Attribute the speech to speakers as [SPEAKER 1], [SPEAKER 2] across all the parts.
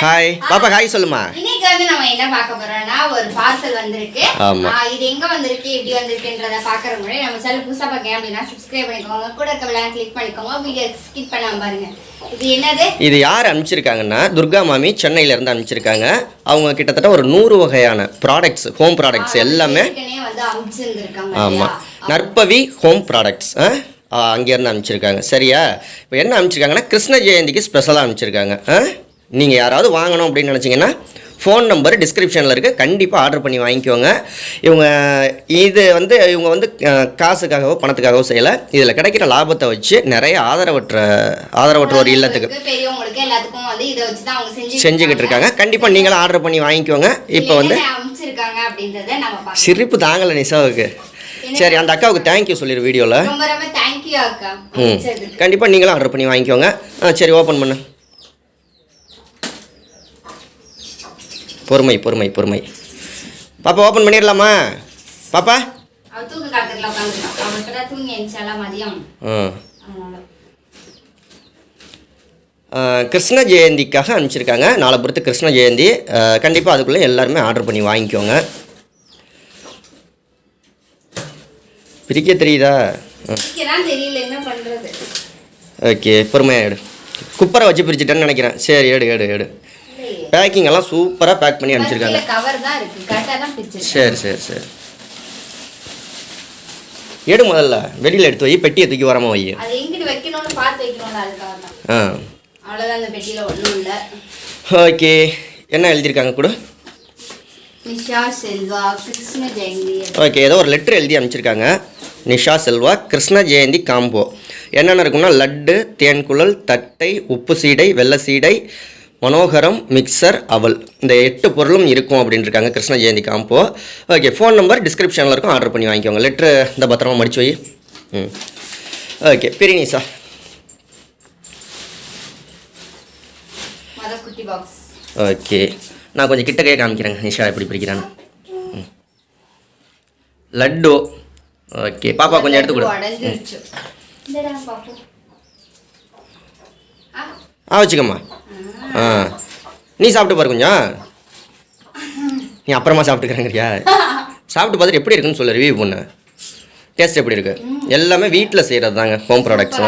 [SPEAKER 1] Hi பாப்பா hi சொல்லுமா.
[SPEAKER 2] இன்னைக்கு வந்து நம்ம என்ன பார்க்க போறோம்னா ஒரு பார்சல் வந்திருக்கு. இது எங்க வந்திருக்கு எப்படி வந்திருக்குன்றத பார்க்கற முன்னாடி நம்ம சேனல் புதுசா பார்க்கறீங்க அப்படினா சப்ஸ்கிரைப் பண்ணிக்கோங்க. கூட இருக்க பெல் ஐகானை கிளிக் பண்ணிக்கோங்க. வீடியோ ஸ்கிப் பண்ணாம பாருங்க. இது என்னது? இது
[SPEAKER 1] யார் அனுப்பிச்சிருக்காங்கன்னா துர்கா மாமி சென்னையில இருந்து அனுப்பிச்சிருக்காங்க. அவங்க கிட்டத்தட்ட ஒரு 100 வகையான ப்ராடக்ட்ஸ் ஹோம் ப்ராடக்ட்ஸ் எல்லாமே
[SPEAKER 2] வந்து அனுப்பிச்சிருக்காங்க.
[SPEAKER 1] ஆமா நற்பவி ஹோம் ப்ராடக்ட்ஸ் அங்கேருந்து அனுப்பிச்சிருக்காங்க. சரியா? இப்போ என்ன அனுப்பிச்சிருக்காங்கன்னா கிருஷ்ண ஜெயந்திக்கு ஸ்பெஷலாக அனுப்பிச்சிருக்காங்க. நீங்கள் யாராவது வாங்கணும் அப்படின்னு நினச்சிங்கன்னா ஃபோன் நம்பர் டிஸ்கிரிப்ஷனில் இருக்குது, கண்டிப்பாக ஆர்டர் பண்ணி வாங்கிக்கோங்க. இவங்க வந்து காசுக்காகவோ பணத்துக்காகவோ செய்யலை. இதில் கிடைக்கிற லாபத்தை வச்சு நிறைய ஆதரவற்ற ஒரு இல்லத்துக்கு செஞ்சுக்கிட்டு இருக்காங்க. கண்டிப்பாக நீங்களும் ஆர்டர் பண்ணி வாங்கிக்கோங்க. இப்போ வந்து சிரிப்பு தாங்கலை நிஷாவுக்கு. சரி, அந்த அக்காவுக்கு தேங்க்யூ சொல்லிடு வீடியோவில். கண்டிப்பாக நீங்களும் ஆர்டர் பண்ணி வாங்கிக்கோங்க. சரி, ஓப்பன் பண்ணு. பொறுமை பொறுமை பொறுமை. பாப்பா ஓப்பன் பண்ணிடலாமா? பாப்பா கிருஷ்ண ஜெயந்திக்காக அனுப்பிச்சிருக்காங்க. நாளை பொறுத்து கிருஷ்ண ஜெயந்தி. கண்டிப்பாக அதுக்குள்ளே எல்லாருமே ஆர்டர் பண்ணி வாங்கிக்கோங்க. பிரிக்க தெரியுதா? ஓகே, பொறுமையாக எடு. குப்பரை வச்சு பிரிச்சுட்டேன்னு நினைக்கிறேன். சரி, எடு எடு எடு. பேக்கிங் எல்லாம் சூப்பராக பேக் பண்ணி அனுப்பிச்சிருக்காங்க. சரி சரி சரி, எடு. முதல்ல வெளியில் எடுத்து வை, பெட்டியை தூக்கி வரமா வை. ஓகே, என்ன எழுதியிருக்காங்க கூட?
[SPEAKER 2] நிஷா செல்வா கிருஷ்ண ஜெயந்தி.
[SPEAKER 1] ஓகே, ஏதோ ஒரு லெட்டர் எழுதி அனுப்பிச்சிருக்காங்க. நிஷா செல்வா கிருஷ்ண ஜெயந்தி காம்போ. என்னென்ன இருக்குன்னா லட்டு, தேன்குழல், தட்டை, உப்பு சீடை, வெள்ளை சீடை, மனோகரம், மிக்சர், அவல், இந்த 8 பொருளும் இருக்கும் அப்படின்னு இருக்காங்க Krishna Jayanti combo. Okay, phone number டிஸ்கிரிப்ஷனில் இருக்கும், ஆர்டர் பண்ணி வாங்கிக்கோங்க. லெட்ரு இந்த பத்திரமா மடிச்சு வை. ஓகே, பிரினிசா. ஓகே, நான் கொஞ்சம் கிட்டக்கையே காமிக்கிறேங்க நிஷா எப்படி பிரிக்கிறான்னு. லட்டு. ஓகே, பாப்பா கொஞ்சம் எடுத்து கொடு. வச்சுக்கம்மா. நீ சாப்பிட்டு பாரு கொஞ்சம். நீ அப்புறமா சாப்பிட்டுக்கிறேங்கறியா? சாப்பிட்டு பார்த்துட்டு எப்படி இருக்குன்னு சொல்லு, ரிவ்யூ பண்ணு. டேஸ்ட் எப்படி இருக்கு? எல்லாமே வீட்டில் செய்கிறது தாங்க ஹோம் ப்ராடக்ட்ஸ்.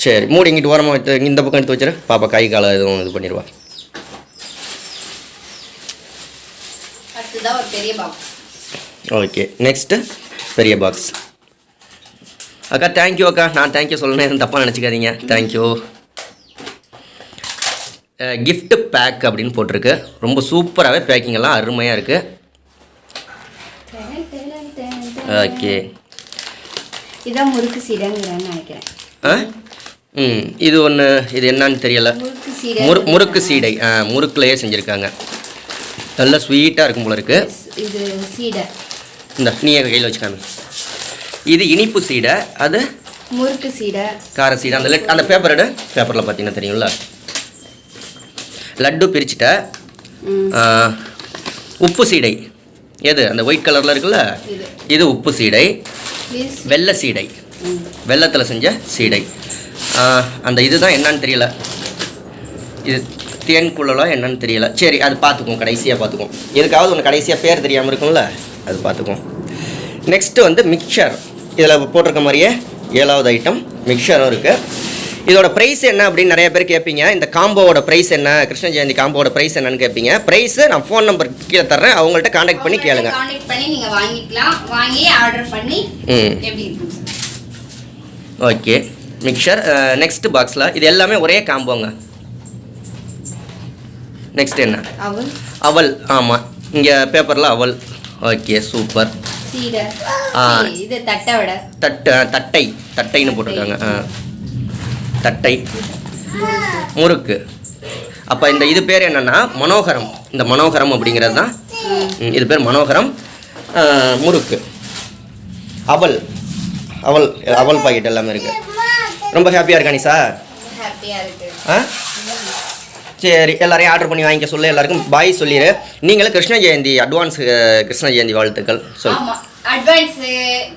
[SPEAKER 1] சரி, மூடி இங்கிட்டு ஓரமாக வச்சு இந்த பக்கம் எடுத்து வச்சுரு. பாப்பா கை காலை எதுவும் இது பண்ணிடுவா. ஓகே, நெக்ஸ்ட்டு பெரிய பாக்ஸ். அக்கா தேங்க்யூ அக்கா. நான் தேங்க்யூ சொல்லணும், தப்பாக நினச்சிக்காதீங்க. தேங்க்யூ. கிஃப்ட் பேக் அப்படின்னு போட்டிருக்கு. ரொம்ப சூப்பராகவே பேக்கிங்கெல்லாம் அருமையாக இருக்குது. ஓகே,
[SPEAKER 2] இதான் முறுக்கு சீடைன்னு நினைக்கிறேன்.
[SPEAKER 1] இது ஒன்று, இது என்னன்னு தெரியலை. முறுக்கு சீடை. முறுக்குலையே செஞ்சுருக்காங்க. நல்லா ஸ்வீட்டாக இருக்கும் போல இருக்குது.
[SPEAKER 2] இது சீடை.
[SPEAKER 1] இந்த நீ கையில் வச்சுக்காம. இது இனிப்பு சீடை, அது
[SPEAKER 2] முறுக்கு சீடை,
[SPEAKER 1] கார சீடை. அந்த பேப்பர் எடு. பேப்பரில் பார்த்தீங்கன்னா தெரியும்ல. லட்டு பிரிச்சுட்ட. உப்பு சீடை எது? அந்த ஒயிட் கலரில் இருக்குல்ல, இது உப்பு சீடை. வெள்ளை சீடை, வெள்ளத்தில் செஞ்ச சீடை. அந்த இதுதான் என்னன்னு தெரியல. இது தேன்குழலா என்னன்னு தெரியல. சரி, அது பார்த்துக்குவோம், கடைசியாக பார்த்துக்குவோம். எதுக்காவது ஒன்று கடைசியாக பேர் தெரியாமல் இருக்கும்ல, அது பார்த்துக்குவோம். நெக்ஸ்ட்டு வந்து மிக்சர். இதில் போட்டிருக்க மாதிரியே 7வது ஐட்டம் மிக்சரும் இருக்குது. இதோட ப்ரைஸ் என்ன அப்படின்னு நிறைய பேர் கேட்பீங்க. இந்த காம்போவோட ப்ரைஸ் என்ன, கிருஷ்ண ஜெயந்தி காம்போவோட ப்ரைஸ் என்னன்னு கேட்பீங்க. ப்ரைஸு நான் ஃபோன் நம்பர் கீழே தர்றேன், அவங்கள்ட்ட கான்டாக்ட் பண்ணி கேளுங்க. Okay, mixer. நெக்ஸ்ட் பாக்ஸில் இது எல்லாமே ஒரே காம்போங்க. நெக்ஸ்ட் என்ன? அவல். ஆமாம், இங்கே பேப்பரில் அவல். Okay, super. தட்டைன்னு போட்டிருக்காங்க. தட்டை, முறுக்கு. அப்போ இந்த இது பேர் என்னன்னா மனோகரம். இந்த மனோகரம் அப்படிங்கிறது தான் இது பேர், மனோகரம். முறுக்கு, அவல். அவல் அவல் பாக்கெட் எல்லாமே இருக்கு. ரொம்ப ஹாப்பியாக இருக்கா நிஷா? சரி, எல்லாரையும் ஆர்டர் பண்ணி வாங்கிக்க சொல்லு. எல்லாருக்கும் பாய் சொல்லிடு. நீங்களும் கிருஷ்ண ஜெயந்தி அட்வான்ஸ் கிருஷ்ண ஜெயந்தி வாழ்த்துக்கள் சொல்லு.
[SPEAKER 2] அட்வான்ஸ்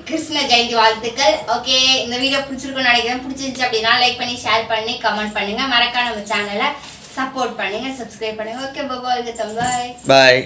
[SPEAKER 2] கிருஷ்ண ஜெயந்தி வாழ்த்துக்கள். ஓகே, இந்த வீடியோ பிடிச்சிருக்கும்னு நினைக்கிறேன். பிடிச்சிருந்துச்சு அப்படின்னா லைக் பண்ணி ஷேர் பண்ணி கமெண்ட் பண்ணுங்க. மறக்காம நம்ம சேனலை சப்போர்ட் பண்ணுங்க, சப்ஸ்கிரைப் பண்ணுங்க. ஓகே, பாய்.
[SPEAKER 1] பாய்.